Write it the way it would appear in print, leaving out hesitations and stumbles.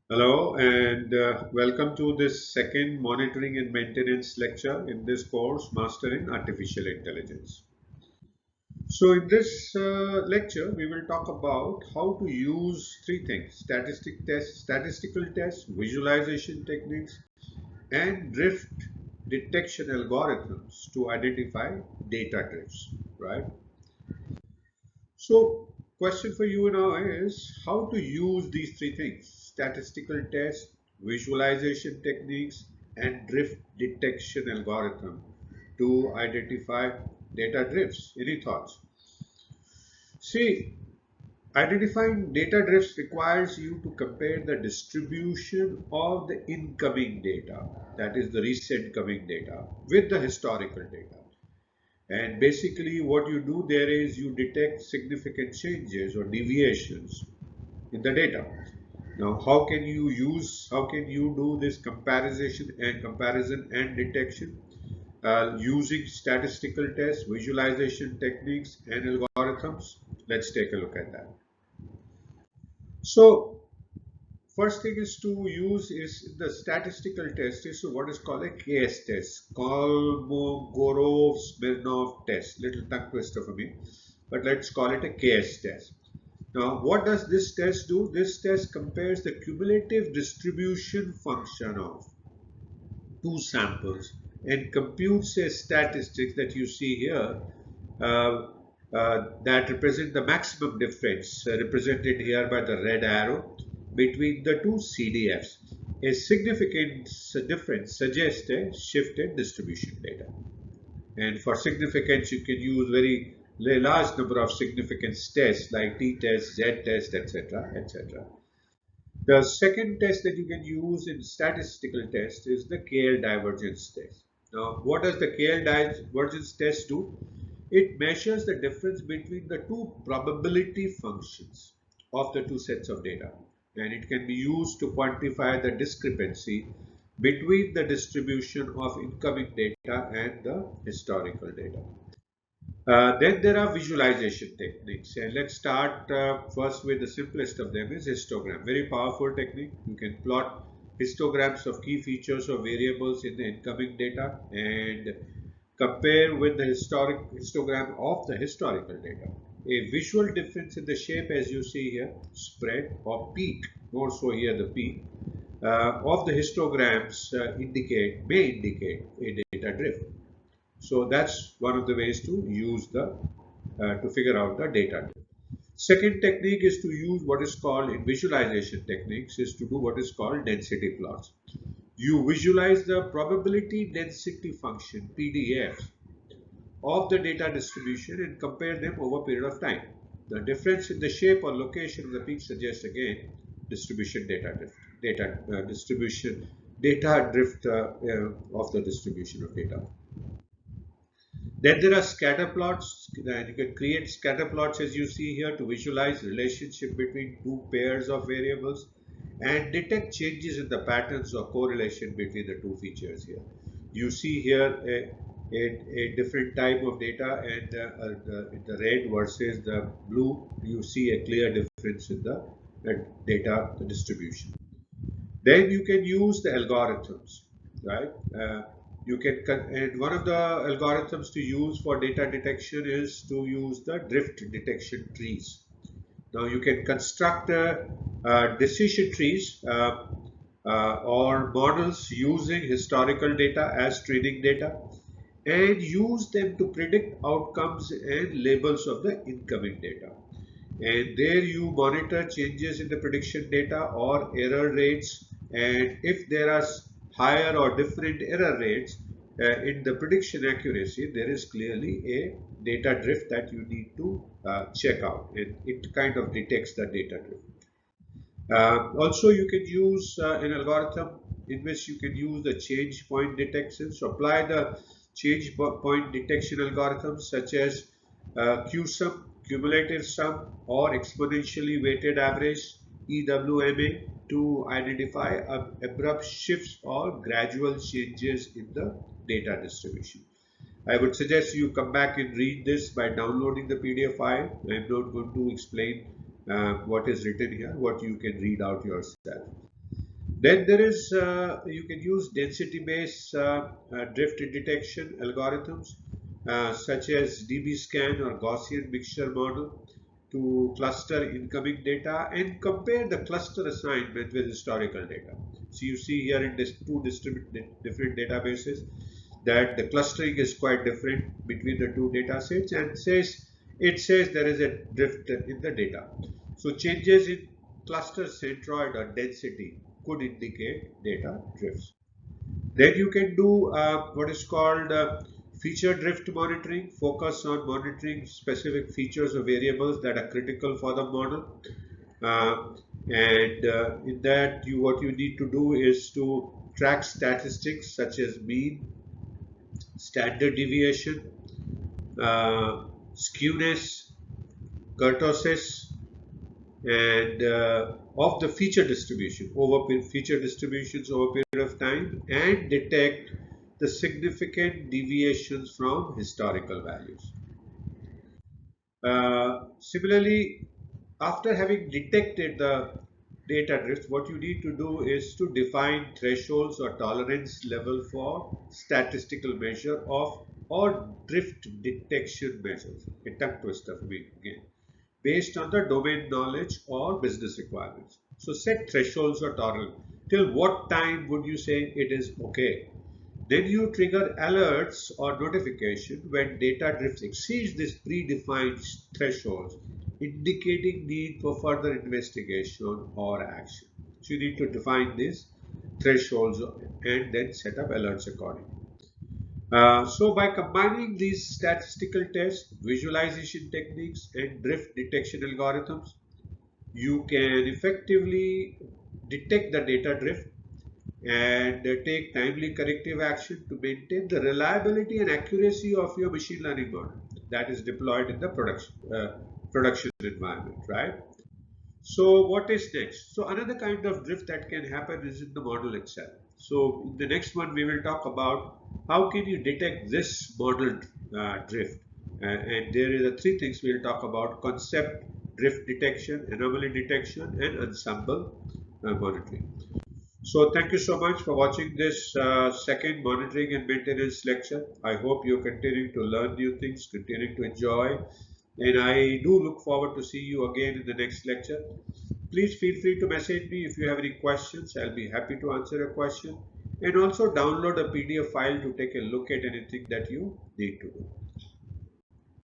Hello and welcome to this second monitoring and maintenance lecture in this course, Mastering Artificial Intelligence. So in this lecture, we will talk about how to use three things: statistical tests, visualization techniques, and drift detection algorithms to identify data drifts, right? So, question for you now is how to use these three things: statistical tests, visualization techniques, and drift detection algorithm to identify data drifts. Any thoughts? See, identifying data drifts requires you to compare the distribution of the incoming data, that is the recent coming data, with the historical data. And basically what you do there is you detect significant changes or deviations in the data. Now, how can you do this comparison and detection using statistical tests, visualization techniques, and algorithms? Let's take a look at that. So, first thing is to use is the statistical test is what is called a KS test, Kolmogorov-Smirnov test. Little tongue twister for me, but let's call it a KS test. Now, what does this test do? This test compares the cumulative distribution function of two samples and computes a statistics that you see here uh, that represent the maximum difference represented here by the red arrow between the two CDFs. A significant difference suggests a shifted distribution data. And for significance, you can use very large number of significance tests like t-test, z-test, etc., etc. The second test that you can use in statistical test is the KL divergence test. Now, what does the KL divergence test do? It measures the difference between the two probability functions of the two sets of data, and it can be used to quantify the discrepancy between the distribution of incoming data and the historical data. Then there are visualization techniques, and let's start first with the simplest of them is histogram. Very powerful technique. You can plot histograms of key features or variables in the incoming data and compare with the histogram of the historical data. A visual difference in the shape, as you see here, spread or peak, more so here the peak of the histograms may indicate a data drift. So that's one of the ways to use the to figure out the data. Second technique is to use what is called in visualization techniques is to do what is called density plots. You visualize the probability density function PDF of the data distribution and compare them over a period of time. The difference in the shape or location of the peak suggests again distribution data drift, data drift of the distribution of data. Then there are scatter plots. And you can create scatter plots as you see here to visualize relationship between two pairs of variables and detect changes in the patterns or correlation between the two features here. You see here a different type of data and the red versus the blue, you see a clear difference in the data distribution. Then you can use the algorithms, right? You can and one of the algorithms to use for data detection is to use the drift detection trees. Now you can construct decision trees or models using historical data as training data and use them to predict outcomes and labels of the incoming data. And there you monitor changes in the prediction data or error rates, and if there are higher or different error rates in the prediction accuracy, there is clearly a data drift that you need to check out, and it kind of detects the data drift. Also, you can use an algorithm in which you can use the change point detection. So apply the change point detection algorithms such as QSUM, cumulative sum, or exponentially weighted average (EWMA) to identify abrupt shifts or gradual changes in the data distribution. I would suggest you come back and read this by downloading the PDF file. I am not going to explain what is written here, what you can read out yourself. Then there is, you can use density-based drift detection algorithms such as dbScan or Gaussian mixture model to cluster incoming data and compare the cluster assignment with historical data. So you see here in this different databases that the clustering is quite different between the two data sets, and it says there is a drift in the data. So changes in cluster centroid or density could indicate data drifts. Then you can do what is called feature drift monitoring, focus on monitoring specific features or variables that are critical for the model. And in that, what you need to do is to track statistics such as mean, standard deviation, skewness, kurtosis, and of the feature distribution over feature distributions over a period of time, and detect the significant deviations from historical values. Similarly, after having detected the data drift, what you need to do is to define thresholds or tolerance level for statistical measure of or drift detection measures. A tongue twister for me again, based on the domain knowledge or business requirements. So set thresholds or tolerance. Till what time would you say it is okay? Then you trigger alerts or notification when data drift exceeds this predefined thresholds, indicating need for further investigation or action. So you need to define these thresholds and then set up alerts accordingly. So by combining these statistical tests, visualization techniques, and drift detection algorithms, you can effectively detect the data drift and take timely corrective action to maintain the reliability and accuracy of your machine learning model that is deployed in the production environment, right? So what is next? So another kind of drift that can happen is in the model itself. So in the next one, we will talk about how can you detect this model drift. And there is three things we will talk about: concept drift detection, anomaly detection, and ensemble monitoring. So thank you so much for watching this second monitoring and maintenance lecture. I hope you're continuing to learn new things, continuing to enjoy, and I do look forward to see you again in the next lecture. Please feel free to message me if you have any questions. I'll be happy to answer a question, and also download a PDF file to take a look at anything that you need to do.